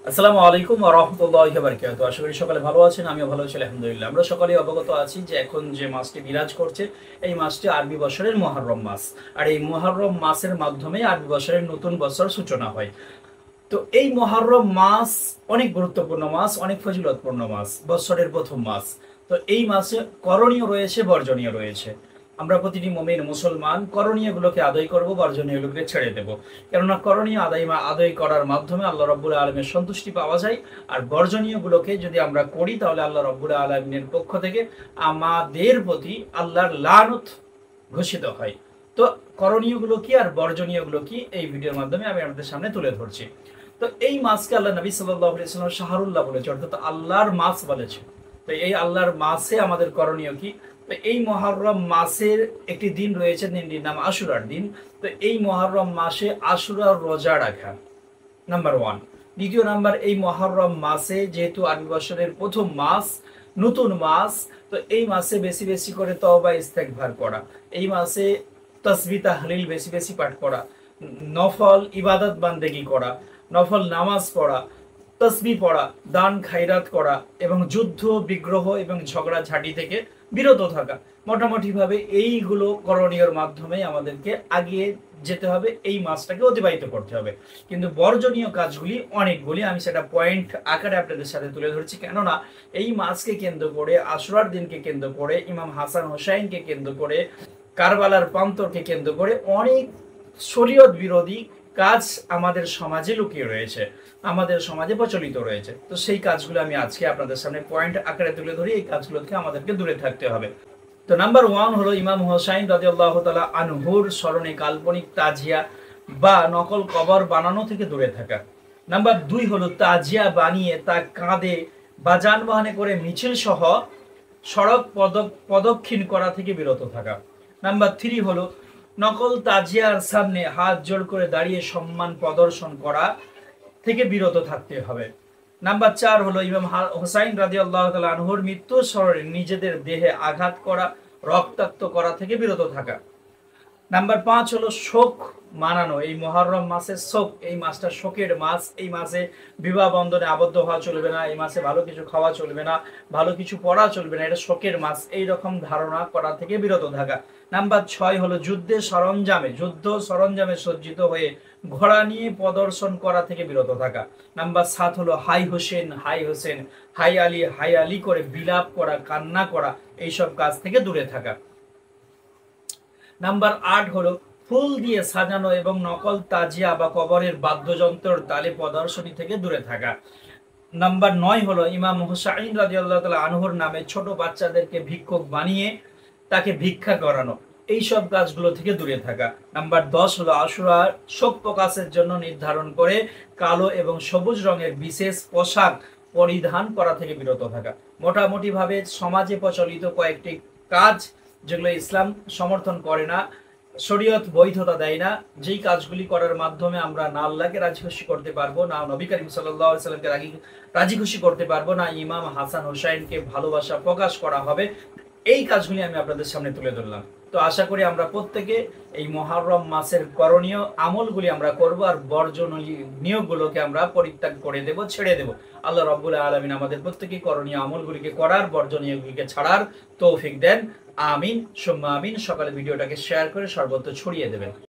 আসসালামু আলাইকুম ওয়া রাহমাতুল্লাহি ওয়া বারাকাতুহু। আশা করি সকলে ভালো আছেন, আমিও ভালো আছি আলহামদুলিল্লাহ। আমরা সকলেই অবগত আছি যে এখন যে মাসটি বিরাজ করছে এই মাসটি আরবি বছরের মুহররম মাস। আর এই মুহররম মাসের মাধ্যমে আরবি বছরের নতুন বছর সূচনা হয়। তো এই মুহররম মাস অনেক গুরুত্বপূর্ণ মাস, অনেক ফজিলতপূর্ণ মাস, বছরের প্রথম মাস। তো এই মাসে করণীয় রয়েছে, বর্জনীয় রয়েছে। আমরা প্রতিটি মুমিন মুসলমান করণীয়গুলোকে আদায় করব, বর্জনীয়গুলোকে ছেড়ে দেব। কেননা করণীয় আদায় করার মাধ্যমে আল্লাহ রাব্বুল আলামিনের সন্তুষ্টি পাওয়া যায়। আর বর্জনীয়গুলোকে যদি আমরা করি তাহলে আল্লাহ রাব্বুল আলামিনের পক্ষ থেকে আমাদের প্রতি আল্লাহর লানত ঘোষিত হয়। তো করণীয়গুলো কি আর বর্জনীয়গুলো কি এই ভিডিওর মাধ্যমে আমি আপনাদের সামনে তুলে ধরছি। তো এই মাসকে আল্লাহ নবী সাল্লাল্লাহু আলাইহি ওয়াসাল্লাম শাহরুল্লাহ বলেছে, অর্থাৎ আল্লাহর মাস বলেছে। তো এই আল্লাহর মাসে আমাদের করণীয় কি? তো এই মুহররম মাসের একটি দিন রয়েছে, দিনটির নাম আশুরার দিন। তো এই মুহররম মাসে আশুরার রোজা রাখা নাম্বার ওয়ান। দ্বিতীয় নাম্বার, এই মুহররম মাসে যেহেতু আরবি বছরের প্রথম মাস, নতুন মাস, তো এই মাসে বেশি বেশি করে তওবা ইস্তেগফার করা, এই মাসে তাসবিহ তাহলিল বেশি বেশি পাঠ করা, নফল ইবাদত বান্দেগি করা, নফল নামাজ পড়া, তসবিহ পড়া, দান খায়রাত করা এবং যুদ্ধ বিগ্রহ এবং ঝগড়া ঝাঁটি থেকে বিরত থাকা। মোটামুটি ভাবে এইগুলো করণীয়র মাধ্যমে আমাদেরকে আগিয়ে যেতে হবে, এই মাসটাকে অতিবাহিত করতে হবে। কিন্তু বর্জনীয় কাজগুলি অনেকগুলি, আমি সেটা পয়েন্ট আকারে আপনাদের সাথে তুলে ধরছি। কেননা এই মাসকে কেন্দ্র করে, আশুরার দিনকে কেন্দ্র করে, ইমাম হাসান হোসাইনকে কেন্দ্র করে, কারবালার প্রান্তরকে কেন্দ্র করে অনেক শরীয়ত বিরোধী কাজ আমাদের সমাজে লুকিয়ে রয়েছে, আমাদের সমাজে প্রচলিত রয়েছে। তো সেই কাজগুলো আমি আজকে আপনাদের সামনে পয়েন্ট আকারে তুলে ধরি, এই কাজগুলো থেকে আমাদেরকে দূরে থাকতে হবে। তো নাম্বার ওয়ান হলো ইমাম হোসাইন রাদিয়াল্লাহু তাআলা আনহুর স্মরণে কাল্পনিক তাজিয়া বা নকল কবর বানানো থেকে দূরে থাকা। নাম্বার দুই হলো তাজিয়া বানিয়ে তা কাঁধে বা যানবাহনে করে মিছিল সহ সড়ক প্রদক্ষিণ করা থেকে বিরত থাকা। নাম্বার থ্রি হলো নকল তাজিয়ার সামনে হাত জোড় করে দাঁড়িয়ে সম্মান প্রদর্শন করা থেকে বিরত থাকতে হবে। নাম্বার চার হলো ইমাম হোসাইন রাদিয়াল্লাহু তাআলা আনহুর মৃত্যুর স্মরণে নিজেদের দেহে আঘাত করা, রক্তাক্ত করা থেকে বিরত থাকা। নাম্বার পাঁচ হলো শোক মানানো, এই মুহররম মাসে শোক, এই মাসটা শোকের মাস। এই মাসে বিবাহ বন্ধনে আবদ্ধ হওয়া চলবে না, এই মাসে ভালো কিছু খাওয়া চলবে না, ভালো কিছু পড়া চলবে না, এটা শোকের মাস, এই রকম ধারণা করা থেকে বিরত থাকা। নাম্বার ছয় হলো যুদ্ধ সরঞ্জামে সজ্জিত হয়ে ঘোড়া নিয়ে প্রদর্শন করা থেকে বিরত থাকা। নাম্বার সাত হলো হাই হোসেন হাই হোসেন, হাই আলী করে বিলাপ করা, কান্না করা, এইসব কাজ থেকে দূরে থাকা। নাম্বার আট হলো ফুল দিয়ে সাজানো এবং নকল তাজিয়া বা কবরের বাদ্যযন্ত্রের তালে প্রদর্শনী থেকে দূরে থাকা। নাম্বার নয় হলো ইমাম হুসাইন রাদিয়াল্লাহু তাআলা আনহুর নামে ছোট বাচ্চাদেরকে ভিক্ষুক বানিয়ে তাকে ভিক্ষা করানো, এইসব কাজগুলো থেকে দূরে থাকা। নাম্বার 10 হলো আশুরার শোক প্রকাশের জন্য নির্ধারণ করে কালো এবং সবুজ রঙের বিশেষ পোশাক পরিধান করা থেকে বিরত থাকা। মোটামুটি ভাবে সমাজে প্রচলিত কয়েকটি কাজ যেগুলো ইসলাম সমর্থন করে না, শরীয়ত বৈধতা দেয় না, যেই কাজগুলি করার মাধ্যমে আমরা না আল্লাহকে রাজি খুশি করতে পারবো, না নবী করিম সাল্লাল্লাহু আলাইহি সাল্লামকে রাজি খুশি করতে পারবো, না ইমাম হাসান হোসাইনকে ভালোবাসা প্রকাশ করা হবে, এই কাজগুলি আমি আপনাদের সামনে তুলে ধরলাম। তো আশা করি আমরা প্রত্যেকে এই মুহররম মাসের করণীয় আমলগুলি আমরা করব, আর বর্জনীয় নিয়োগগুলোকে আমরা পরিত্যাগ করে দেব, ছেড়ে দেব। আল্লাহ রাব্বুল আলামিন আমাদের প্রত্যেকে করণীয় আমলগুলিকে করার, বর্জনীয়গুলিকে ছাড়ার তৌফিক দেন। আমিন সুম্মা আমিন। সকালে ভিডিওটাকে শেয়ার করে সর্বত্র ছড়িয়ে দেবেন।